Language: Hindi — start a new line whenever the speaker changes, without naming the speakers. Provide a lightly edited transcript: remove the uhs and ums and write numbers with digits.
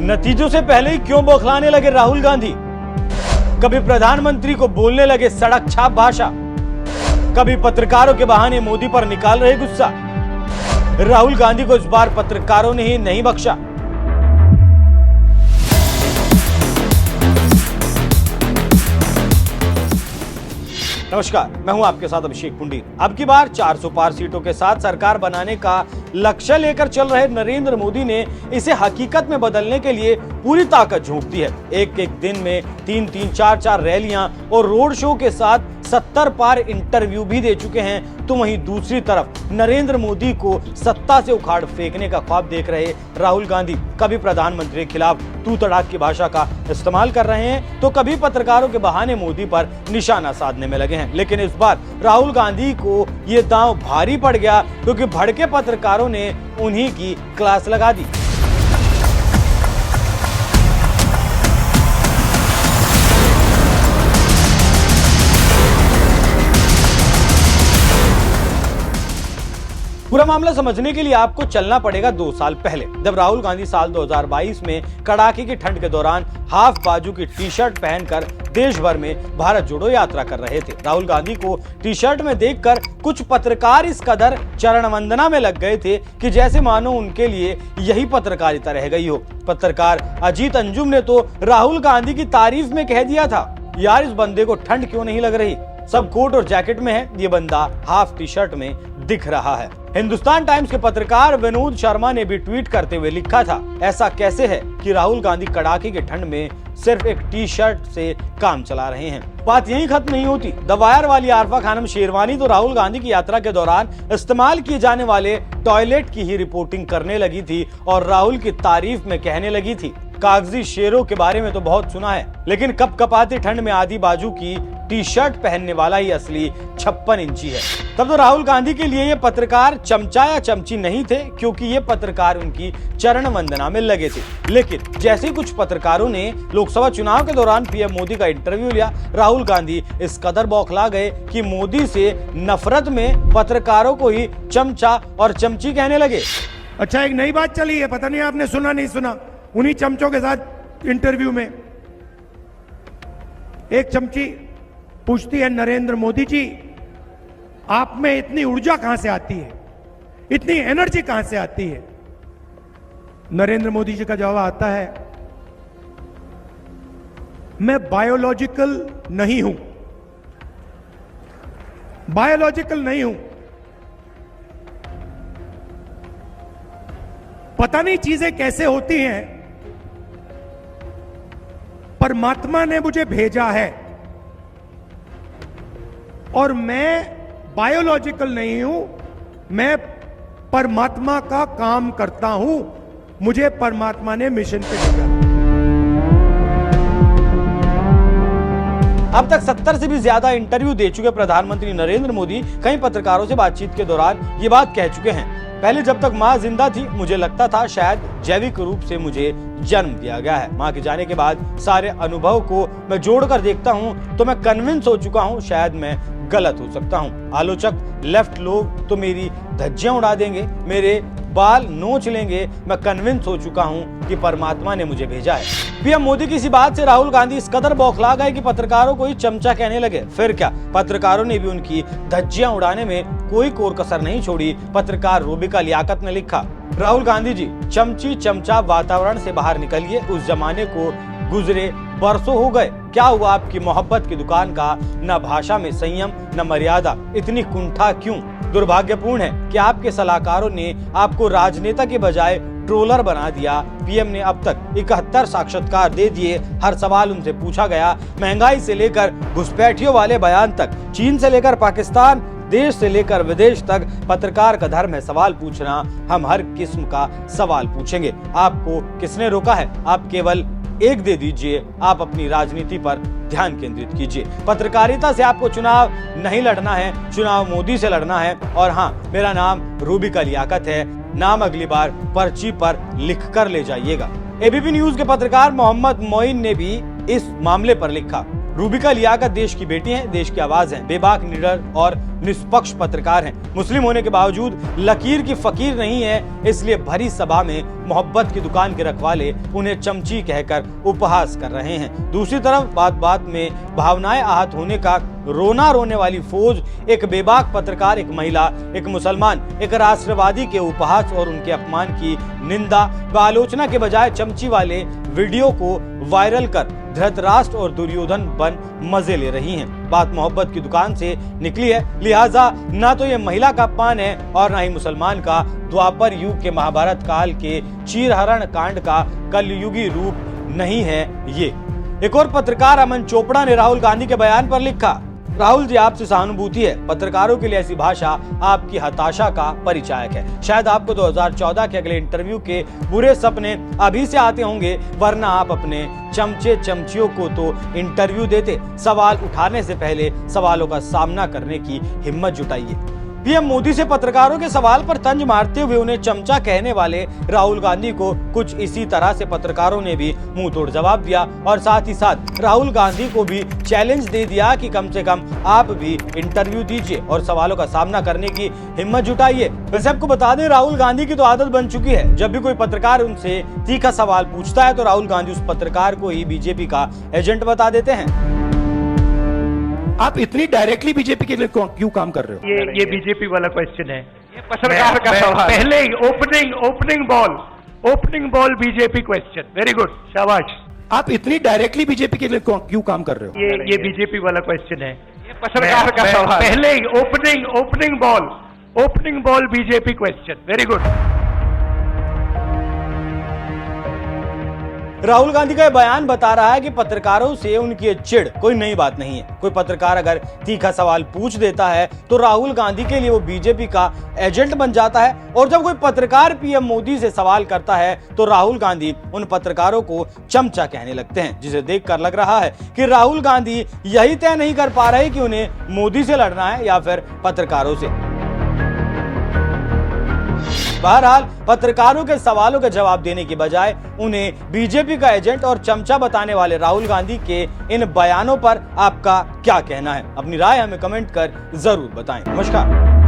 नतीजों से पहले ही क्यों बौखलाने लगे राहुल गांधी? कभी प्रधानमंत्री को बोलने लगे सड़क छाप भाषा, कभी पत्रकारों के बहाने मोदी पर निकाल रहे गुस्सा। राहुल गांधी को इस बार पत्रकारों ने ही नहीं बख्शा। नमस्कार, मैं हूं आपके साथ अभिषेक पुंडीर। अब की बार 400 पार सीटों के साथ सरकार बनाने का लक्ष्य लेकर चल रहे नरेंद्र मोदी ने इसे हकीकत में बदलने के लिए पूरी ताकत झोंक दी है। एक एक दिन में 3-3, 4-4 रैलियां और रोड शो के साथ 70 पार इंटरव्यू भी दे चुके हैं। तो वहीं दूसरी तरफ नरेंद्र मोदी को सत्ता से उखाड़ फेंकने का ख्वाब देख रहे राहुल गांधी कभी प्रधानमंत्री के खिलाफ तू तड़ाक की भाषा का इस्तेमाल कर रहे हैं, तो कभी पत्रकारों के बहाने मोदी पर निशाना साधने में लगे हैं। लेकिन इस बार राहुल गांधी को ये दांव भारी पड़ गया, क्योंकि भड़के पत्रकारों ने उन्हीं की क्लास लगा दी। पूरा मामला समझने के लिए आपको चलना पड़ेगा 2 साल पहले, जब राहुल गांधी साल 2022 में कड़ाके की ठंड के दौरान हाफ बाजू की टी शर्ट पहनकर देश भर में भारत जोड़ो यात्रा कर रहे थे। राहुल गांधी को टी शर्ट में देखकर कुछ पत्रकार इस कदर चरण वंदना में लग गए थे कि जैसे मानो उनके लिए यही पत्रकारिता रह गई हो। पत्रकार अजीत अंजुम ने तो राहुल गांधी की तारीफ में कह दिया था, यार इस बंदे को ठंड क्यों नहीं लग रही, सब कोट और जैकेट में है, ये बंदा हाफ टी शर्ट में दिख रहा है। हिंदुस्तान टाइम्स के पत्रकार विनोद शर्मा ने भी ट्वीट करते हुए लिखा था, ऐसा कैसे है कि राहुल गांधी कड़ाके की ठंड में सिर्फ एक टी शर्ट से काम चला रहे हैं। बात यहीं खत्म नहीं होती। द वायर वाली आरफा खानम शेरवानी तो राहुल गांधी की यात्रा के दौरान इस्तेमाल किए जाने वाले टॉयलेट की ही रिपोर्टिंग करने लगी थी और राहुल की तारीफ में कहने लगी थी, कागजी शेरों के बारे में तो बहुत सुना है, लेकिन कपकपाती ठंड में आधी बाजू की टी शर्ट पहनने वाला ही असली 56 इंची है। तब तो राहुल गांधी के लिए ये पत्रकार चमचा या चमची नहीं थे, क्योंकि ये पत्रकार उनकी चरण वंदना में लगे थे। लेकिन जैसे ही कुछ पत्रकारों ने लोकसभा चुनाव के दौरान पीएम मोदी का इंटरव्यू लिया, राहुल गांधी इस कदर बौखला गए कि मोदी से नफरत में पत्रकारों को ही चमचा और चमची कहने लगे।
अच्छा, एक नई बात चली है, पता नहीं आपने सुना नहीं सुना। उन्हीं चमचों के साथ इंटरव्यू में एक चमची पूछती है, नरेंद्र मोदी जी आप में इतनी ऊर्जा कहां से आती है, इतनी एनर्जी कहां से आती है? नरेंद्र मोदी जी का जवाब आता है, मैं बायोलॉजिकल नहीं हूं, बायोलॉजिकल नहीं हूं, पता नहीं चीजें कैसे होती हैं, परमात्मा ने मुझे भेजा है और मैं बायोलॉजिकल नहीं हूं, मैं परमात्मा का काम करता हूं, मुझे परमात्मा ने मिशन पे भेजा।
अब तक 70 से भी ज्यादा इंटरव्यू दे चुके प्रधानमंत्री नरेंद्र मोदी कई पत्रकारों से बातचीत के दौरान ये बात कह चुके हैं, पहले जब तक माँ जिंदा थी मुझे लगता था शायद जैविक रूप से मुझे जन्म दिया गया है। माँ के जाने के बाद सारे अनुभव को मैं जोड़कर देखता हूँ तो मैं कन्विंस हो चुका हूँ शायद मैं गलत हो सकता हूँ। आलोचक लेफ्ट लोग तो मेरी धज्जियां उड़ा देंगे, मेरे बाल नोच लेंगे, मैं कन्विंस हो चुका हूँ कि परमात्मा ने मुझे भेजा है। पीएम मोदी की इसी बात से राहुल गांधी इस कदर बौखला गए कि पत्रकारों को ही चमचा कहने लगे। फिर क्या, पत्रकारों ने भी उनकी धज्जियां उड़ाने में कोई कोर कसर नहीं छोड़ी। पत्रकार रूबिका लियाकत ने लिखा, राहुल गांधी जी चमची चमचा वातावरण से बाहर निकलिए, उस जमाने को गुजरे बरसों हो गए। क्या हुआ आपकी मोहब्बत की दुकान का, न भाषा में संयम न मर्यादा, इतनी कुंठा क्यों? दुर्भाग्यपूर्ण है कि आपके सलाहकारों ने आपको राजनेता के बजाय ट्रोलर बना दिया। पीएम ने अब तक 71 साक्षात्कार दे दिए, हर सवाल उनसे पूछा गया, महंगाई से लेकर घुसपैठियों वाले बयान तक, चीन से लेकर पाकिस्तान, देश से लेकर विदेश तक पत्रकार का धर्म है सवाल पूछना। हम हर किस्म का सवाल पूछेंगे। आपको किसने रोका है? आप केवल एक दे दीजिए, आप अपनी राजनीति पर ध्यान केंद्रित कीजिए। पत्रकारिता से आपको चुनाव नहीं लड़ना है, चुनाव मोदी से लड़ना है। और हाँ, मेरा नाम रूबिका लियाकत है, नाम अगली बार पर्ची पर लिख कर ले जाइएगा। एबीपी न्यूज के पत्रकार मोहम्मद मोइन ने भी इस मामले पर लिखा, रूबिका लियाकत देश की बेटी हैं, देश की आवाज हैं, बेबाक, निडर और निष्पक्ष पत्रकार हैं। मुस्लिम होने के बावजूद लकीर की फकीर नहीं है, इसलिए भरी सभा में मोहब्बत की दुकान के रखवाले उन्हें चमची कहकर उपहास कर रहे हैं। दूसरी तरफ बात बात में भावनाएं आहत होने का रोना रोने वाली फौज, एक बेबाक पत्रकार, एक महिला, एक मुसलमान, एक राष्ट्रवादी के उपहास और उनके अपमान की निंदा व आलोचना के बजाय चमची वाले वीडियो को वायरल कर धृतराष्ट्र और दुर्योधन बन मजे ले रही हैं। बात मोहब्बत की दुकान से निकली है, लिहाजा ना तो ये महिला का अपमान है और ना ही मुसलमान का द्वापर युग के महाभारत काल के चीरहरण कांड का कलयुगी रूप नहीं है ये। एक और पत्रकार अमन चोपड़ा ने राहुल गांधी के बयान पर लिखा, राहुल जी आपसे सहानुभूति है, पत्रकारों के लिए ऐसी भाषा आपकी हताशा का परिचायक है। शायद आपको 2014 के अगले इंटरव्यू के बुरे सपने अभी से आते होंगे, वरना आप अपने चमचे चमचियों को तो इंटरव्यू देते। सवाल उठाने से पहले सवालों का सामना करने की हिम्मत जुटाइए। पीएम मोदी से पत्रकारों के सवाल पर तंज मारते हुए उन्हें चमचा कहने वाले राहुल गांधी को कुछ इसी तरह से पत्रकारों ने भी मुंह तोड़ जवाब दिया और साथ ही साथ राहुल गांधी को भी चैलेंज दे दिया कि कम से कम आप भी इंटरव्यू दीजिए और सवालों का सामना करने की हिम्मत जुटाइए। वैसे आपको बता दें, राहुल गांधी की तो आदत बन चुकी है, जब भी कोई पत्रकार उनसे तीखा सवाल पूछता है तो राहुल गांधी उस पत्रकार को ही बीजेपी का एजेंट बता देते हैं।
आप इतनी डायरेक्टली बीजेपी के लिए क्यों काम कर रहे हो?
ये बीजेपी वाला क्वेश्चन है, ये पत्रकार का सवाल। पहले opening ball BJP question. Very good, शाबाश।
आप इतनी डायरेक्टली बीजेपी के लिए क्यों काम कर रहे हो?
ये बीजेपी वाला क्वेश्चन है, ये पत्रकार का सवाल। पहले opening ball BJP question. Very good.
Rahul Gandhi का बयान बता रहा है कि पत्रकारों से उनकी चिढ़ कोई नई बात नहीं है। कोई पत्रकार अगर तीखा सवाल पूछ देता है तो राहुल गांधी के लिए वो बीजेपी का एजेंट बन जाता है, और जब कोई पत्रकार पीएम मोदी से सवाल करता है तो राहुल गांधी उन पत्रकारों को चमचा कहने लगते हैं, जिसे देखकर लग रहा है कि राहुल गांधी यही तय नहीं कर पा रहे कि उन्हें मोदी से लड़ना है या फिर पत्रकारों से। बहरहाल पत्रकारों के सवालों के जवाब देने की बजाय उन्हें बीजेपी का एजेंट और चमचा बताने वाले राहुल गांधी के इन बयानों पर आपका क्या कहना है? अपनी राय हमें कमेंट कर जरूर बताएं। नमस्कार।